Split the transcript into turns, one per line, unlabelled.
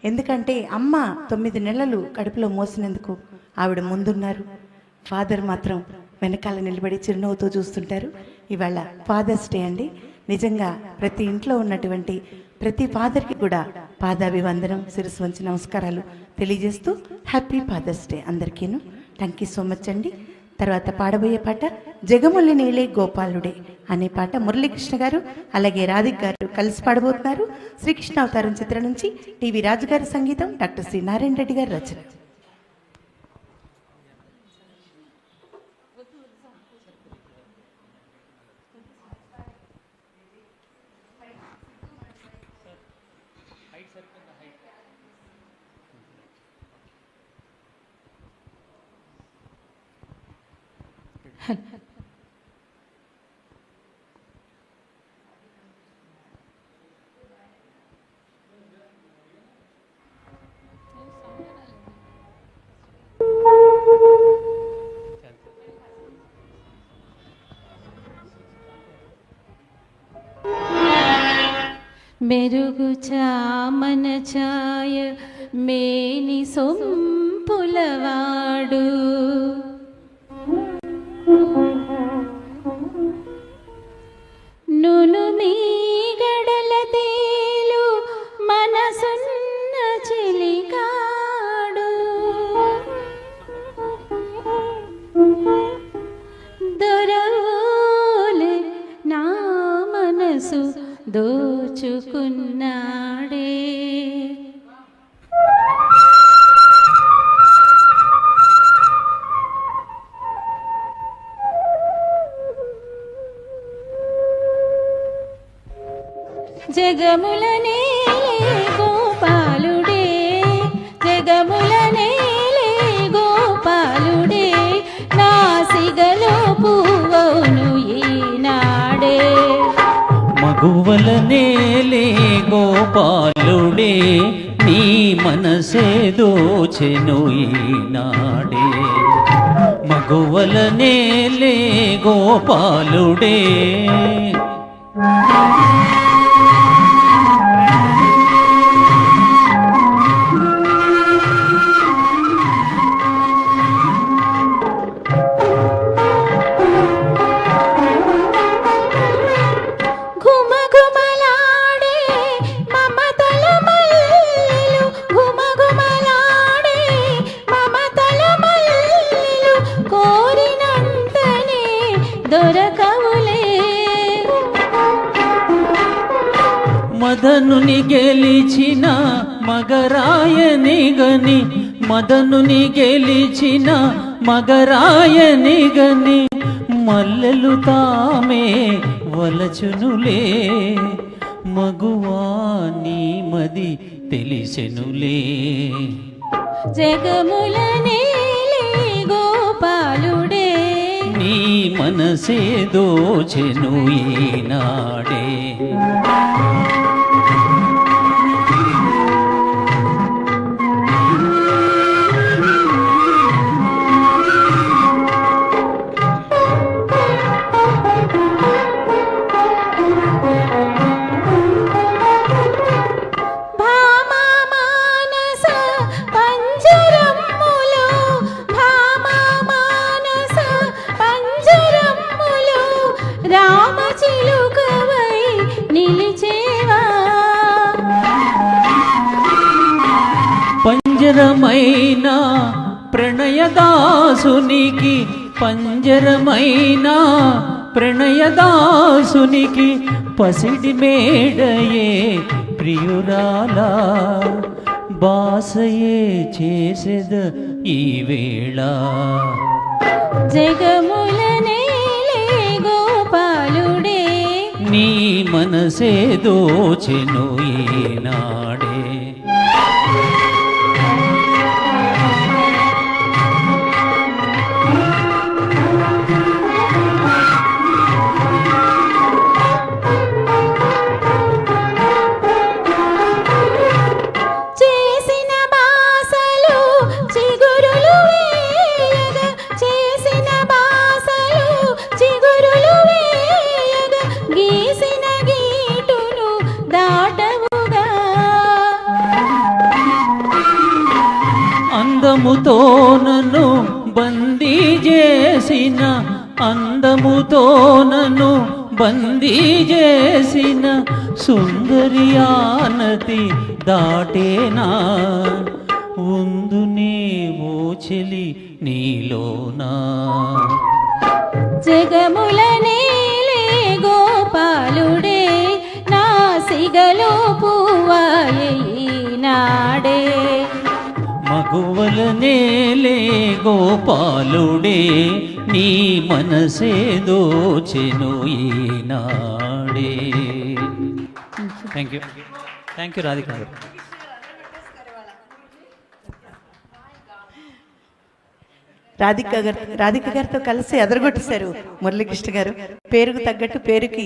ఎందుకంటే అమ్మ 9 నెలలు కడుపులో మోసినందుకు ఆవిడ ముందున్నారు, ఫాదర్ మాత్రం వెనకాల నిలబడి చిరునవ్వుతో చూస్తుంటారు. ఇవాళ ఫాదర్స్ డే అండి. నిజంగా ప్రతి ఇంట్లో ఉన్నటువంటి ప్రతి ఫాదర్కి కూడా పాదాభివందనం, శిరస్సు వంచి నమస్కారాలు తెలియజేస్తూ హ్యాపీ ఫాదర్స్ డే అందరికీను. థ్యాంక్ యూ సో మచ్ అండి. తర్వాత పాడబోయే పాట జగములి నీలే గోపాలుడే అనే పాట మురళీకృష్ణ గారు అలాగే రాధిక్ గారు కలిసి పాడబోతున్నారు. శ్రీకృష్ణ అవతారం చిత్రం నుంచి టీవీ రాజు గారి సంగీతం, డాక్టర్ శ్రీ నారాయణ రెడ్డి గారి రచన.
మెరుగు చామన ఛాయ మేని సొంపులవాడు, నును మీ గడల తేలు మనసున్న చెలికాడు, దొరవోలే నా మనసు దోచుకున్నాడే. జగముల నేలే గోపాలుడే, జగముల నేలే గోపాలుడే, నాసిగలో పువ్వును ఈనాడే.
మగువల నేలే గోపాలుడే, నీ మనసే దోచెను ఈనాడే. మగువల నేలే గోపాలుడే. మదనుని గెలిచిన మగరాయనిగని, మదనుని గెలిచిన మగరాయనిగని, మల్లెలు తామే వలచునులే, మగువా నీ మది తెలిసెనులే.
జగముల నేలే గోపాలుడే,
నీ మనసే దోచెను ఈనాడే. పంజరమైన ప్రణయదాసునికి, పంజరమైన ప్రణయదాసునికి, పసిడి మేడయే ప్రియురాలా, బాసయే చేసెద ఈ వేళ.
జగముల నేలే గోపాలుడే,
నీ మనసే దోచెను ఈనాడే. అందముతో నన్ను బందీ చేసిన, అందముతో నన్ను బందీ చేసిన సుందరి ఆనతి దాటేనా, ఉందునే ఓ చెలి నీలోనా.
జగముల నేలే గోపాలుడే నా సిగలో పువ్వాయే ఈనాడే.
మగువల నేలే గోపాలుడే నీ మనసే దోచెను ఈనాడే. థ్యాంక్ యూ రాధిక గారు.
రాధిక గారితో కలిసి అదరగొట్టేశారు మురళీకృష్ణ గారు. పేరుకు తగ్గట్టు పేరుకి